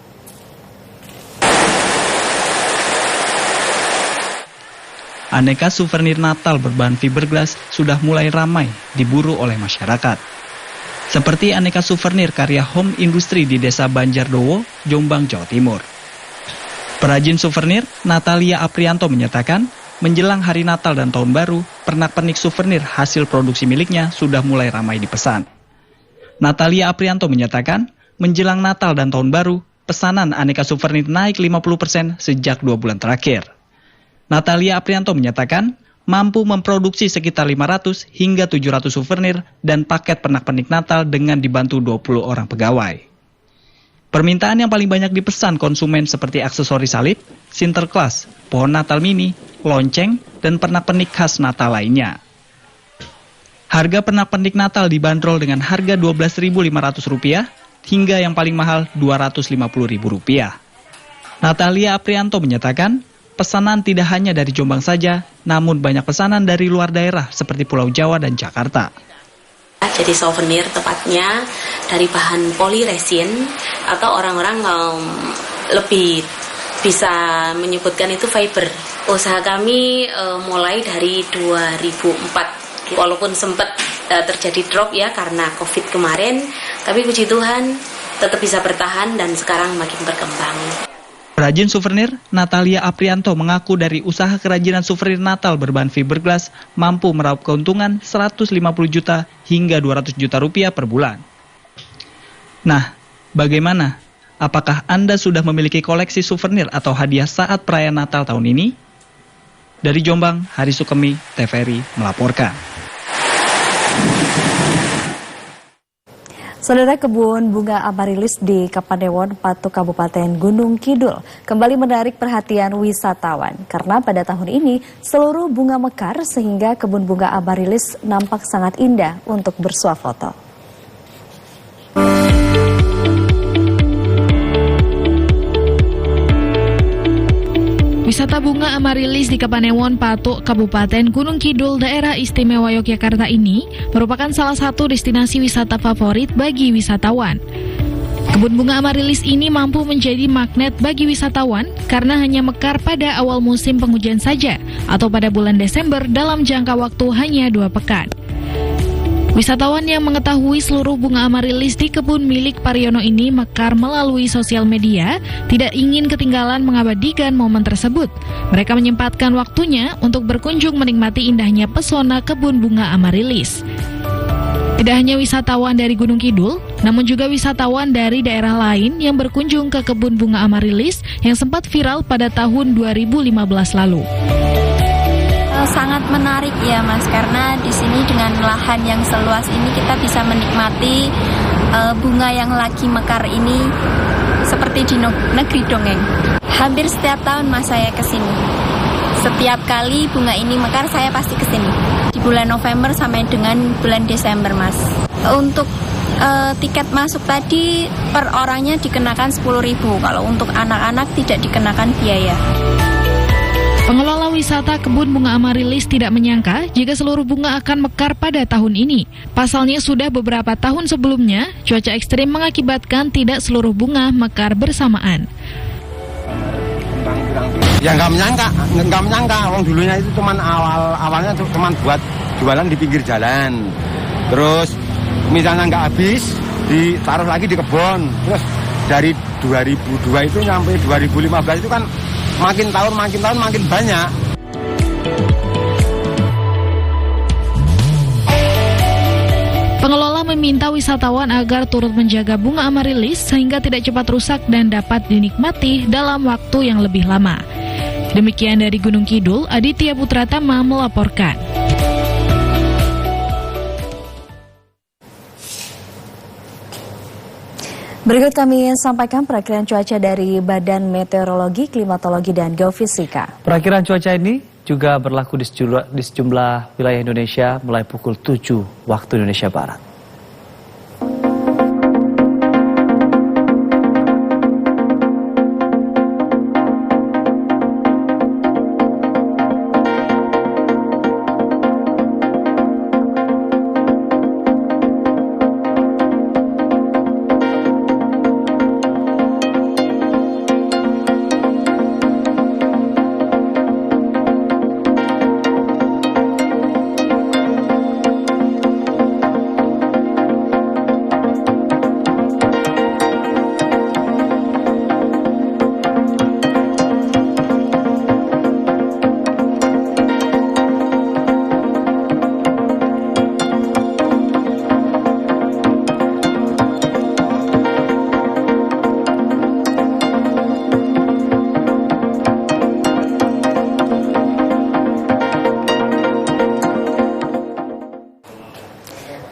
Aneka souvenir Natal berbahan fiberglass sudah mulai ramai diburu oleh masyarakat. Seperti aneka souvenir karya home industri di Desa Banjardowo, Jombang, Jawa Timur. Perajin souvenir Natalia Aprianto menyatakan, menjelang hari Natal dan Tahun Baru, pernak-pernik souvenir hasil produksi miliknya sudah mulai ramai dipesan. Natalia Aprianto menyatakan, menjelang Natal dan Tahun Baru, pesanan aneka souvenir naik 50% sejak 2 bulan terakhir. Natalia Aprianto menyatakan mampu memproduksi sekitar 500 hingga 700 souvenir dan paket pernak-pernik Natal dengan dibantu 20 orang pegawai. Permintaan yang paling banyak dipesan konsumen seperti aksesoris salib, Sinterklas, pohon Natal mini, lonceng, dan pernak-pernik khas Natal lainnya. Harga pernak-pernik Natal dibanderol dengan harga Rp12.500 hingga yang paling mahal Rp250.000. Natalia Aprianto menyatakan, pesanan tidak hanya dari Jombang saja, namun banyak pesanan dari luar daerah seperti Pulau Jawa dan Jakarta. Jadi souvenir tepatnya dari bahan poliresin atau orang-orang lebih bisa menyebutkan itu fiber. Usaha kami mulai dari 2004, walaupun sempat terjadi drop ya karena COVID kemarin, tapi puji Tuhan tetap bisa bertahan dan sekarang makin berkembang. Perajin souvenir Natalia Aprianto mengaku dari usaha kerajinan souvenir Natal berbahan fiberglass mampu meraup keuntungan 150 juta hingga 200 juta rupiah per bulan. Nah, bagaimana? Apakah Anda sudah memiliki koleksi souvenir atau hadiah saat perayaan Natal tahun ini? Dari Jombang, Hari Sukemi, TVRI melaporkan. Saudara, kebun bunga Amaryllis di Kapanewon, Patok, Kabupaten Gunung Kidul kembali menarik perhatian wisatawan karena pada tahun ini seluruh bunga mekar sehingga kebun bunga Amaryllis nampak sangat indah untuk bersuah foto. Wisata bunga Amaryllis di Kapanewon, Patok, Kabupaten Gunung Kidul, Daerah Istimewa Yogyakarta ini merupakan salah satu destinasi wisata favorit bagi wisatawan. Kebun bunga Amaryllis ini mampu menjadi magnet bagi wisatawan karena hanya mekar pada awal musim penghujan saja atau pada bulan Desember dalam jangka waktu hanya 2 pekan. Wisatawan yang mengetahui seluruh bunga Amaryllis di kebun milik Pariono ini mekar melalui sosial media, tidak ingin ketinggalan mengabadikan momen tersebut. Mereka menyempatkan waktunya untuk berkunjung menikmati indahnya pesona kebun bunga Amaryllis. Tidak hanya wisatawan dari Gunung Kidul, namun juga wisatawan dari daerah lain yang berkunjung ke kebun bunga Amaryllis yang sempat viral pada tahun 2015 lalu. Sangat menarik ya Mas, karena di sini dengan lahan yang seluas ini kita bisa menikmati bunga yang lagi mekar ini seperti di negeri dongeng. Hampir setiap tahun Mas saya kesini. Setiap kali bunga ini mekar saya pasti kesini. Di bulan November sampai dengan bulan Desember Mas. Untuk tiket masuk tadi per orangnya dikenakan 10.000. Kalau untuk anak-anak tidak dikenakan biaya. Pengelola wisata kebun bunga Amaryllis tidak menyangka jika seluruh bunga akan mekar pada tahun ini. Pasalnya sudah beberapa tahun sebelumnya, cuaca ekstrim mengakibatkan tidak seluruh bunga mekar bersamaan. Ya nggak menyangka. Orang dulunya itu awalnya cuman buat jualan di pinggir jalan. Terus misalnya nggak habis, ditaruh lagi di kebun. Terus dari 2002 itu sampai 2015 itu kan makin tahun makin banyak. Pengelola meminta wisatawan agar turut menjaga bunga Amaryllis sehingga tidak cepat rusak dan dapat dinikmati dalam waktu yang lebih lama. Demikian dari Gunung Kidul, Aditya Putratama melaporkan. Berikut kami sampaikan perakiraan cuaca dari Badan Meteorologi, Klimatologi, dan Geofisika. Perakiraan cuaca ini juga berlaku di sejumlah wilayah Indonesia mulai pukul 7 waktu Indonesia Barat.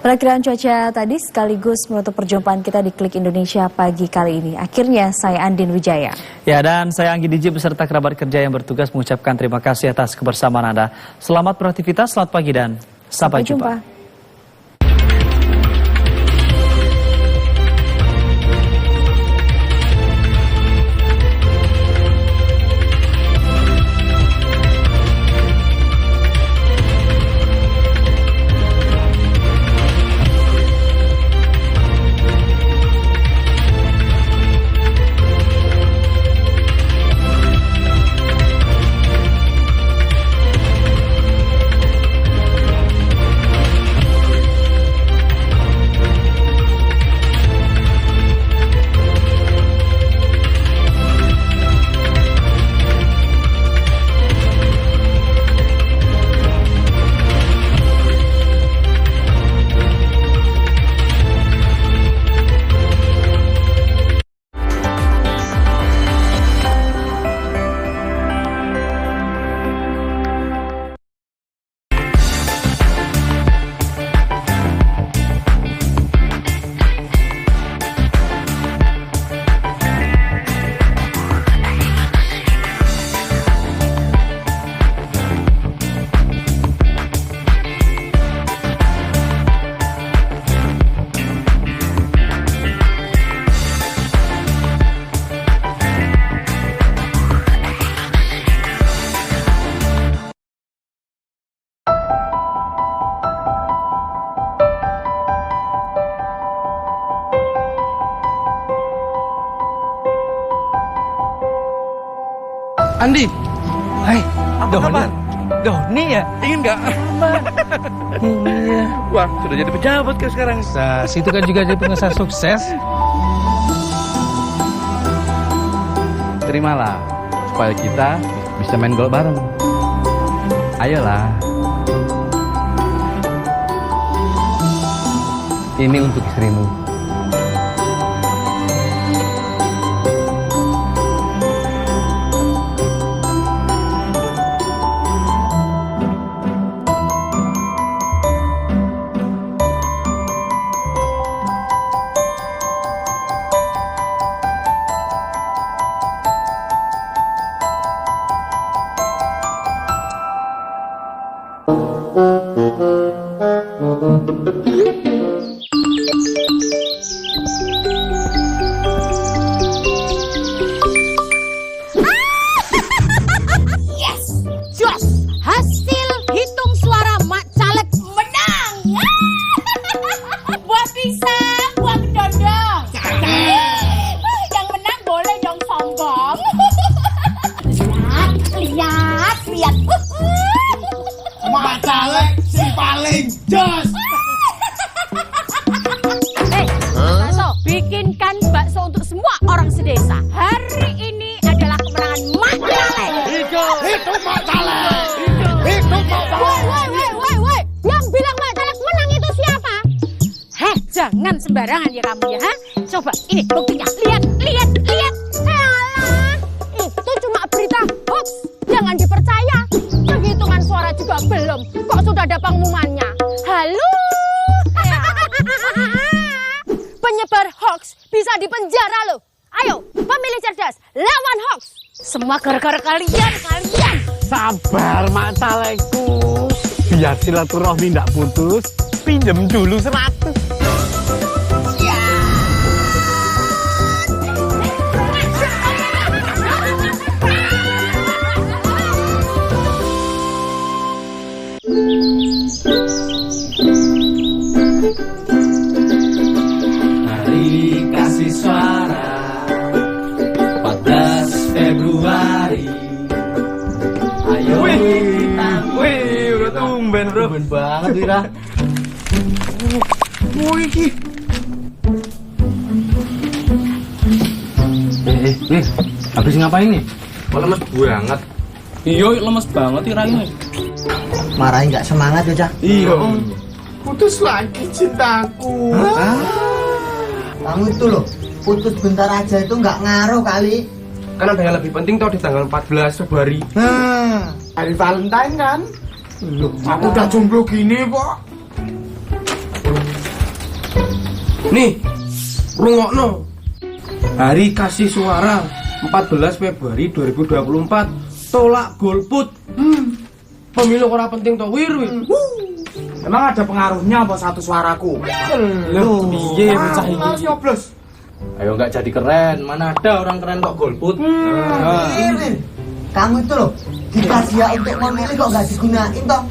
Perakiraan cuaca tadi sekaligus menutup perjumpaan kita di Klik Indonesia pagi kali ini. Akhirnya saya Andin Wijaya. Ya, dan saya Anggi Diji beserta kerabat kerja yang bertugas mengucapkan terima kasih atas kebersamaan Anda. Selamat beraktivitas, selamat pagi dan sampai jumpa. Andi, hai, Doni ya? Ingin nggak? Iya. Wah, sudah jadi pejabat kan sekarang. Situ kan juga jadi pengusaha sukses. Terimalah, supaya kita bisa main gol bareng. Ayolah. Ini untuk istrimu. Jos. Bakso, bikinkan bakso untuk semua orang sedesa. Hari ini adalah kemenangan Mak Calek. Hidup Mak Calek. Hidup Mak Calek. Woi, yang bilang Mak Calek menang itu siapa? Heh, jangan sembarangan ya kamu ya. Coba ini buktinya. Lihat. Alah, itu cuma berita hoax. Jangan dipercaya. Penghitungan suara juga belum. Kok sudah ada pengumumannya? Halo. Penyebar hoax bisa dipenjara loh. Ayo, pemilih cerdas, lawan hoax. Semua gara-gara kalian. Sabar Mak Calekku. Biar silaturahmi ndak putus, pinjem dulu 100. Hari kasih suara 14 Februari. Ayo kita. Wih, udah tumben bro. Tumben banget Wira. Wih. Habis ngapain nih? Kok lemes banget. Iya, lemes banget Wira ini. Marahin nggak semangat ya, Cak? Iya. Putus lagi cintaku. Kamu itu loh, putus bentar aja itu nggak ngaruh kali. Kan ada yang lebih penting tau di tanggal 14 Februari. Hari Valentine kan? Loh, aku udah jomblo gini, Pak. Nih, rungokno. Hari kasih suara 14 Februari 2024. Tolak golput. Pemilu ora penting to Wir. Emang ada pengaruhnya apa satu suaraku? Loh, piye bocah iki? Nyoblos. Ayo nggak jadi keren, mana ada orang keren kok golput. Kamu itu loh, dikasih hak untuk memilih kok nggak digunain toh?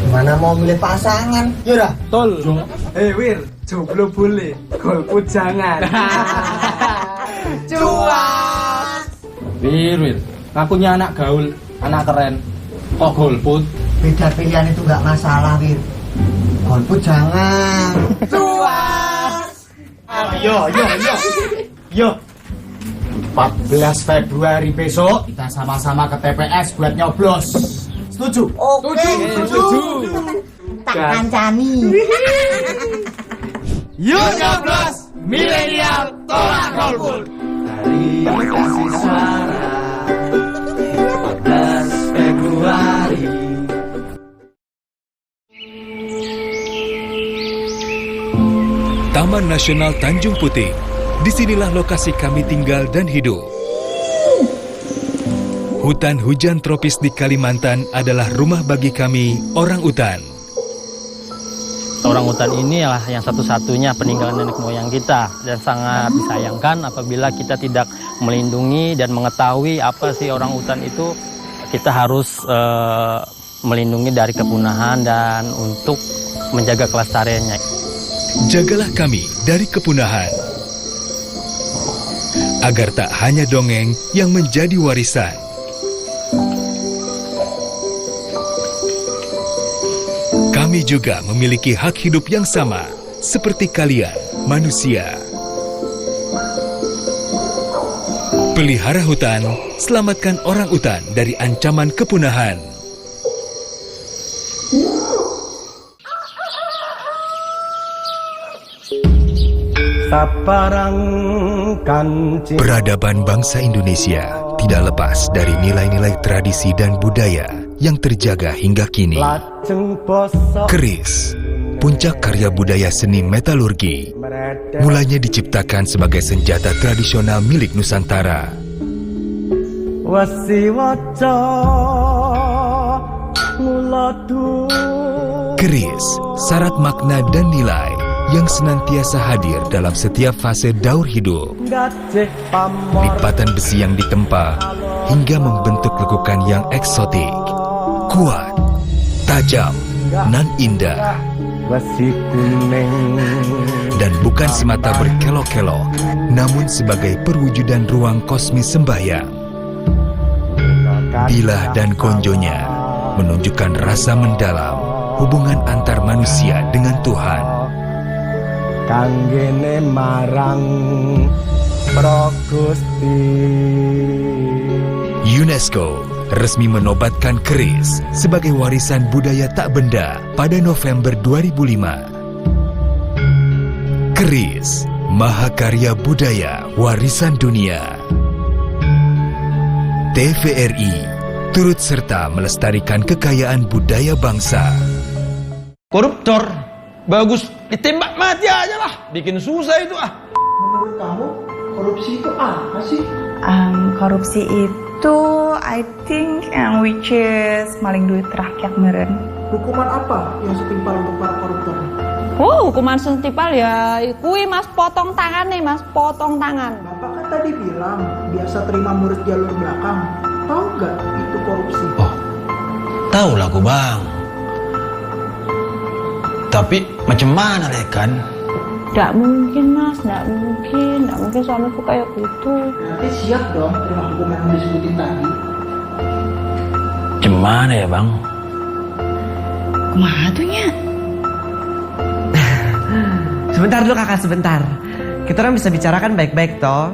Gimana mau milih pasangan? Yaudah. Tol. Wir, jomblo boleh, golput jangan. Cuas. Wir, ngakunya anak gaul, anak keren. Kok golput? Beda pilihan itu nggak masalah, Wir. Golput jangan. Cuas. Yo. 14 Februari besok kita sama-sama ke TPS buat nyoblos. Setuju? Oke, setuju. Tak kancani. Yuk nyoblos, milenial tolak golput. Hari kasih suara 14 Februari. Taman Nasional Tanjung Puting. Disinilah lokasi kami tinggal dan hidup. Hutan hujan tropis di Kalimantan adalah rumah bagi kami, orang utan. Orang utan ini adalah yang satu-satunya peninggalan nenek moyang kita dan sangat disayangkan apabila kita tidak melindungi dan mengetahui apa sih orang utan itu. Kita harus melindungi dari kepunahan dan untuk menjaga kelestariannya. Jagalah kami dari kepunahan, agar tak hanya dongeng yang menjadi warisan. Kami juga memiliki hak hidup yang sama, seperti kalian, manusia. Pelihara hutan, selamatkan orang utan dari ancaman kepunahan. Peradaban bangsa Indonesia tidak lepas dari nilai-nilai tradisi dan budaya yang terjaga hingga kini. Keris, puncak karya budaya seni metalurgi, mulanya diciptakan sebagai senjata tradisional milik Nusantara. Keris, syarat makna dan nilai yang senantiasa hadir dalam setiap fase daur hidup. Lipatan besi yang ditempa hingga membentuk lekukan yang eksotik, kuat, tajam, nan indah. Dan bukan semata berkelok-kelok, namun sebagai perwujudan ruang kosmis sembahyang. Bilah dan konjonya menunjukkan rasa mendalam, hubungan antar manusia dengan Tuhan. Kanggene marang Pro Gusti. UNESCO resmi menobatkan keris sebagai warisan budaya tak benda pada November 2005. Keris, Mahakarya Budaya Warisan Dunia. TVRI turut serta melestarikan kekayaan budaya bangsa. Koruptor, bagus ditembak mati aja lah, bikin susah itu ah. Menurut kamu, korupsi itu apa sih? Korupsi itu, I think, which is maling duit rakyat meren. Hukuman apa yang setimpal untuk para koruptor? Hukuman setimpal ya, kui mas potong tangan nih mas, potong tangan. Bapak kan tadi bilang biasa terima murid jalur belakang. Tahu nggak itu korupsi? Tahu lah aku bang. Tapi macam mana kan? Nggak mungkin mas, nggak mungkin suamiku kayak gitu. Nanti siap dong terima hukuman yang disebutin tadi. Gimana ya bang? Kumaha tuh nya? Sebentar dulu kakak, sebentar. Kita orang bisa bicarakan baik-baik toh.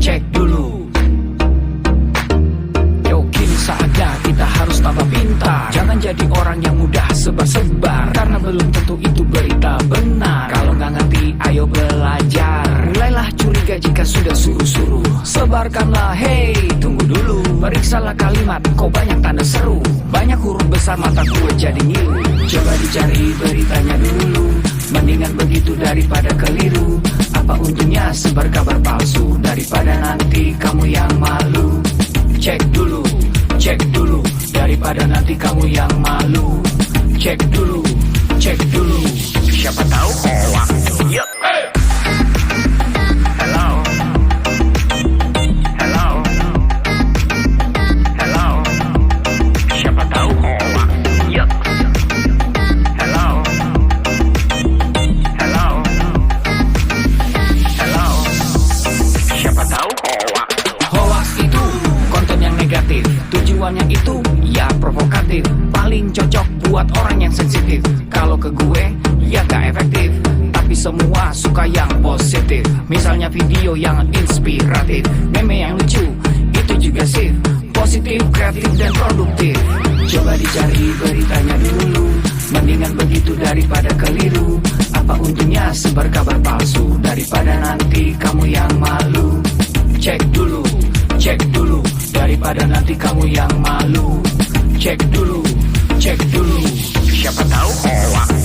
Cek dulu. Yo, kini saatnya kita harus tambah pintar. Jangan jadi orang yang mudah sebar-sebar, karena belum tentu itu berita benar. Kalau nggak ngerti, ayo belajar. Mulailah curiga jika sudah suruh-suruh. Sebarkanlah, hey, tunggu dulu. Periksalah kalimat, kok banyak tanda seru. Banyak huruf besar, mata gue jadi ngilu. Coba dicari beritanya dulu. Mendingan begitu daripada keliru. Apa untungnya sebar kabar palsu, daripada nanti kamu yang malu. Cek dulu, daripada nanti kamu yang malu. Cek dulu, siapa tahu hoax. Yep. Siapa tahu hoax. Yep. Siapa tahu hoax. Hoax itu konten yang negatif, tujuannya itu ya provokatif. Paling cocok buat orang yang sensitif. Kalau ke gue ya gak efektif, tapi semua suka yang positif. Misalnya video yang inspiratif, meme yang lucu, itu juga sip. Positif, kreatif, dan produktif. Coba dicari beritanya dulu. Mendingan begitu daripada keliru. Apa untungnya sebar kabar palsu, daripada nanti kamu yang malu. Cek dulu, daripada nanti kamu yang malu. Cek dulu, siapa tahu hoax.